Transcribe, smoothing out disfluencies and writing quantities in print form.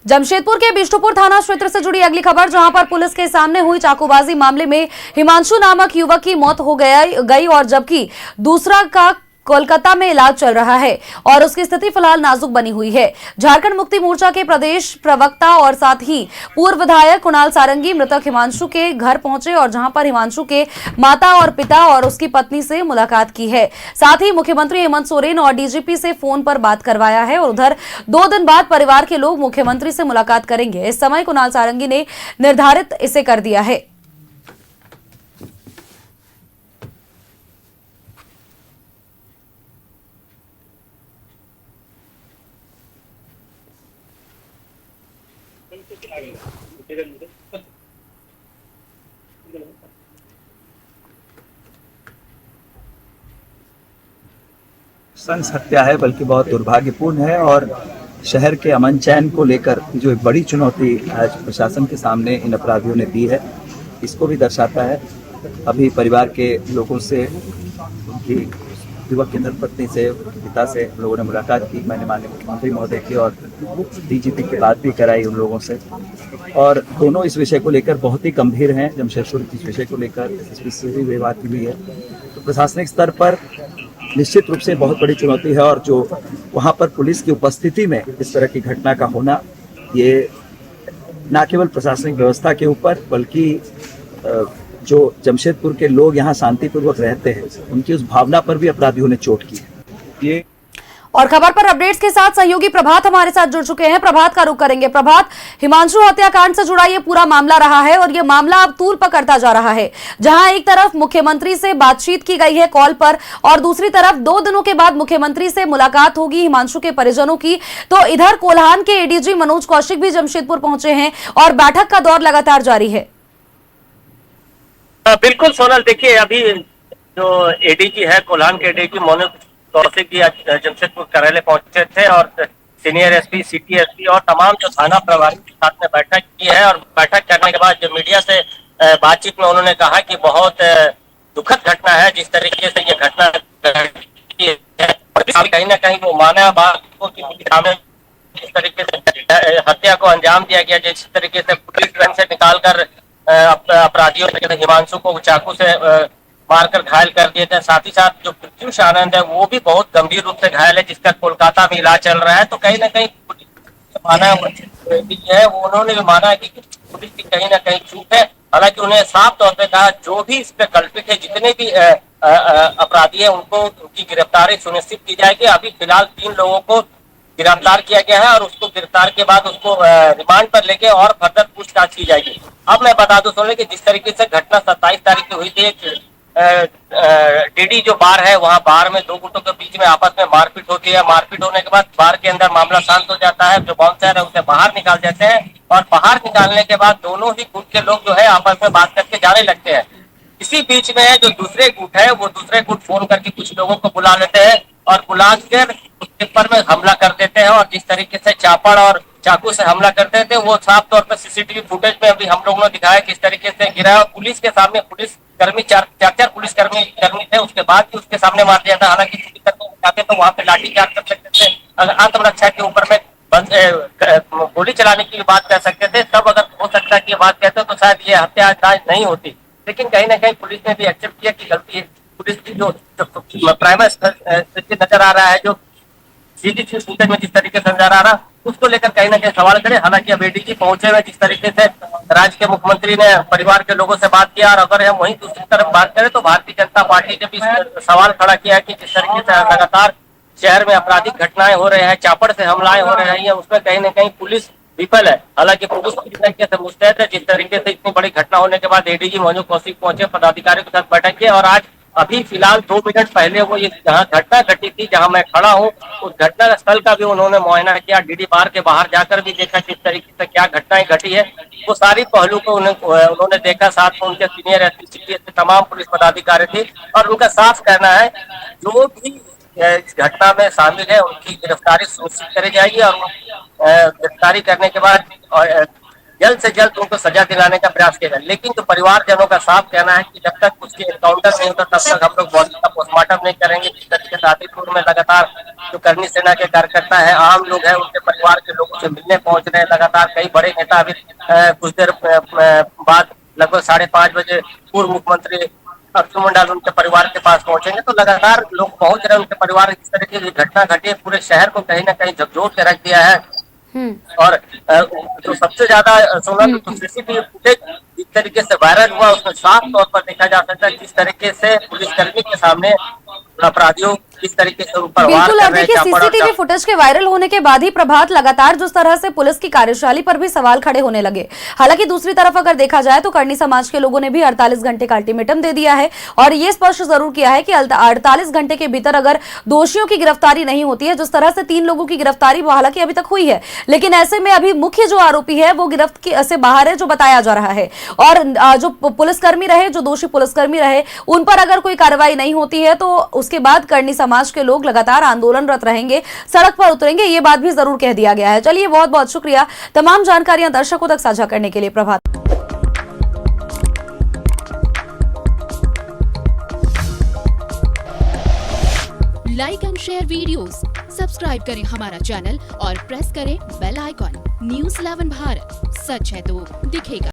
जमशेदपुर के बिष्टुपुर थाना क्षेत्र से जुड़ी अगली खबर, जहां पर पुलिस के सामने हुई चाकूबाजी मामले में हिमांशु नामक युवक की मौत हो गई और जबकि दूसरा का कोलकाता में इलाज चल रहा है और उसकी स्थिति फिलहाल नाजुक बनी हुई है। झारखंड मुक्ति मोर्चा के प्रदेश प्रवक्ता और साथ ही पूर्व विधायक कुणाल सारंगी मृतक हिमांशु के घर पहुंचे और जहां पर हिमांशु के माता और पिता और उसकी पत्नी से मुलाकात की है। साथ ही मुख्यमंत्री हेमंत सोरेन और डीजीपी से फोन पर बात करवाया है और उधर 2 दिन बाद परिवार के लोग मुख्यमंत्री से मुलाकात करेंगे। इस समय कुणाल सारंगी ने निर्धारित इसे कर दिया है। संस हत्या है, बल्कि बहुत दुर्भाग्यपूर्ण है और शहर के अमन चैन को लेकर जो एक बड़ी चुनौती आज प्रशासन के सामने इन अपराधियों ने दी है, इसको भी दर्शाता है। अभी परिवार के लोगों से, उनकी युवक की धर्मपत्नी से, पिता से हम लोगों ने मुलाकात की। मैंने माननीय मुख्यमंत्री महोदय की और डीजीपी की बात भी कराई उन लोगों से, और दोनों इस विषय को लेकर बहुत ही गंभीर हैं। जमशेदपुर इस विषय को लेकर एसएसपी से भी बात हुई है। तो प्रशासनिक स्तर पर निश्चित रूप से बहुत बड़ी चुनौती है और जो वहाँ पर पुलिस की उपस्थिति में इस तरह की घटना का होना, ये न केवल प्रशासनिक व्यवस्था के ऊपर बल्कि जो जमशेदपुर के लोग यहाँ शांतिपूर्वक रहते हैं, उनकी उस भावना पर भी अपराधियों ने चोट की है। ये और खबर पर अपडेट्स के साथ सहयोगी प्रभात हमारे साथ जुड़ चुके हैं। प्रभात का रुख करेंगे। प्रभात, हिमांशु हत्याकांड से जुड़ा ये पूरा मामला रहा है और ये मामला अब तूल पकड़ता जा रहा है, जहां एक तरफ मुख्यमंत्री से बातचीत की गई है कॉल पर और दूसरी तरफ 2 दिनों के बाद मुख्यमंत्री से मुलाकात होगी हिमांशु के परिजनों की। तो इधर कोल्हान के एडीजी मनोज कौशिक भी जमशेदपुर पहुंचे हैं और बैठक का दौर लगातार जारी है। बिल्कुल सोनल, देखिए अभी जो एडीजी है, कोल्हान के एडीजी मनोज कौशिक जी आज जमशेदपुर कार्यालय पहुंचे थे और सीनियर एसपी, सिटी एसपी और तमाम जो थाना प्रभारी के साथ में बैठक की है। और बैठक करने के बाद जो मीडिया से बातचीत में उन्होंने कहा कि बहुत दुखद घटना है जिस तरीके से ये घटना घटी है। कहीं ना कहीं वो माना बात को कि जिस तरीके से हत्या को अंजाम दिया गया, जिस तरीके से पुलिस ट्रेन से निकालकर अपराधियों ने हिमांशु को चाकू से मारकर घायल कर दिए थे। साथ ही साथ जो प्रत्युष आनंद है वो भी बहुत गंभीर रूप से घायल है, जिसका कोलकाता में इलाज चल रहा है। तो कहीं ना कहीं माना है, वो उन्होंने भी माना कि पुलिस की कहीं ना कहीं चूक है। हालांकि उन्हें साफ तौर पे कहा जो भी इस पे कल्पित है, जितने भी अपराधी है, उनको उनकी गिरफ्तारी सुनिश्चित की जाएगी। अभी फिलहाल 3 लोगों को गिरफ्तार किया गया है और उसको गिरफ्तार के बाद उसको रिमांड पर लेके और फर्दर पूछताछ की जाएगी। अब मैं बता दूं सुनिए कि जिस तरीके से घटना 27 तारीख को हुई थी, डीडी जो बार है, वहाँ बार में 2 गुटों के बीच में आपस में मारपीट होती है। मारपीट होने के बाद बार के अंदर मामला शांत हो जाता है। जो बाउंसर है उसे बाहर निकाल देते हैं और बाहर निकालने के बाद दोनों ही गुट के लोग जो है आपस में बात करके जाने लगते हैं। इसी बीच में जो दूसरे गुट है, वो दूसरे गुट फोन करके कुछ लोगों को बुला लेते हैं और बुलाकर उसके ऊपर में हमला कर देते हैं। और जिस तरीके से चापड़ और चाकू से हमला करते थे वो साफ तौर पर सीसीटीवी फुटेज में अभी हम लोगों ने दिखाया किस तरीके से गिरा। और पुलिस के सामने पुलिस कर्मी चार पुलिस कर्मी थे, उसके बाद भी उसके सामने मार दिया था। हालांकि चाहते तो वहां पे लाठीचार्ज कर सकते थे, अगर आत्मरक्षा के ऊपर में गोली चलाने की बात कर सकते थे, तब अगर हो सकता है कि बात कहते तो शायद ये हत्या नहीं होती। लेकिन कहीं ना कहीं पुलिस ने भी एक्सेप्ट किया कि गलती है। पुलिस की जो प्राइमरी नजर आ रहा है, जो सीसीटीवी फुटेज में जिस तरीके से नजर आ रहा, उसको लेकर कहीं ना कहीं सवाल खड़े। हालांकि अब एडीजी पहुंचे हुए, जिस तरीके से राज्य के मुख्यमंत्री ने परिवार के लोगों से बात किया। और अगर हम वहीं दूसरी तरफ बात करें तो भारतीय जनता पार्टी ने भी सवाल खड़ा किया कि जिस तरीके से लगातार शहर में आपराधिक घटनाएं हो रहे हैं, चापड़ से हमलाएं हो रहे हैं, उसमें कहीं ना कहीं पुलिस विफल है। हालांकि पुलिस पूरी तरीके से मुस्तैद है। जिस तरीके से इतनी बड़ी घटना होने के बाद एडीजी मनोज कौशिक पहुंचे, पदाधिकारियों के साथ बैठक की और आज अभी फिलहाल 2 मिनट पहले वो ये जहाँ घटना घटी थी, जहाँ मैं खड़ा हूँ, उस घटना स्थल का भी उन्होंने मुआयना किया। डीडी बार के बाहर जाकर भी देखा किस तरीके से क्या घटनाएं घटी है, वो सारी पहलू को उन्होंने देखा। साथ में उनके सीनियर एसपी, तमाम पुलिस पदाधिकारी थे और उनका साफ कहना है जो भी इस घटना में शामिल है उनकी गिरफ्तारी सुनिश्चित करी जाएगी। और गिरफ्तारी करने के बाद जल्द से जल्द उनको सजा दिलाने का प्रयास किया जाए। लेकिन जो परिवारजनों का साफ कहना है कि जब तक उसके एनकाउंटर नहीं होता तब तक हम लोग बॉडी का पोस्टमार्टम नहीं करेंगे। जिस तरीके से आदिपुर में लगातार जो कर्मी सेना के कार्यकर्ता है, आम लोग हैं, उनके परिवार के लोगों से मिलने पहुंच रहे हैं लगातार। कई बड़े नेता अभी कुछ देर बाद लगभग 5:30 बजे पूर्व मुख्यमंत्री अर्जुन मुंडा उनके परिवार के पास पहुंचेंगे। तो लगातार लोग पहुंच रहे हैं उनके परिवार। इस तरह की घटना घटी है, पूरे शहर को कहीं ना कहीं झकझोर के रख दिया है। और जो सबसे ज्यादा सोना तो सीसीटीवी फुटेज जिस तरीके से वायरल हुआ उसमें साफ तौर पर देखा जा सकता है किस तरीके से पुलिसकर्मी के सामने अपराधियों किस तरीके से उन पर वार बिल्कुल। कर और रहे हैं। देखिए सीसीटीवी फुटेज के वायरल होने के बाद ही प्रभात लगातार जिस तरह से पुलिस की कार्यशैली पर भी सवाल खड़े होने लगे। हालांकि दूसरी तरफ अगर देखा जाए तो कर्णी समाज के लोगों ने भी 48 घंटे का अल्टीमेटम दे दिया है और ये स्पष्ट जरूर किया है कि 48 घंटे के भीतर अगर दोषियों की गिरफ्तारी नहीं होती है, जिस तरह से 3 लोगों की गिरफ्तारी हालांकि अभी तक हुई है, लेकिन ऐसे में अभी मुख्य जो आरोपी है वो गिरफ्त से बाहर है, जो बताया जा रहा है। और जो पुलिसकर्मी रहे, जो दोषी पुलिसकर्मी रहे, उन पर अगर कोई कार्रवाई नहीं होती है तो उसके बाद कर्णी समाज के लोग लगातार आंदोलनरत रहेंगे, सड़क पर उतरेंगे। ये बात भी जरूर कह दिया गया है। चलिए, बहुत बहुत शुक्रिया तमाम जानकारियां दर्शकों तक साझा करने के लिए Prabhat. Like and share videos, subscribe करें हमारा चैनल और प्रेस करें बेल आइकॉन। News 11 भारत, सच है तो दिखेगा।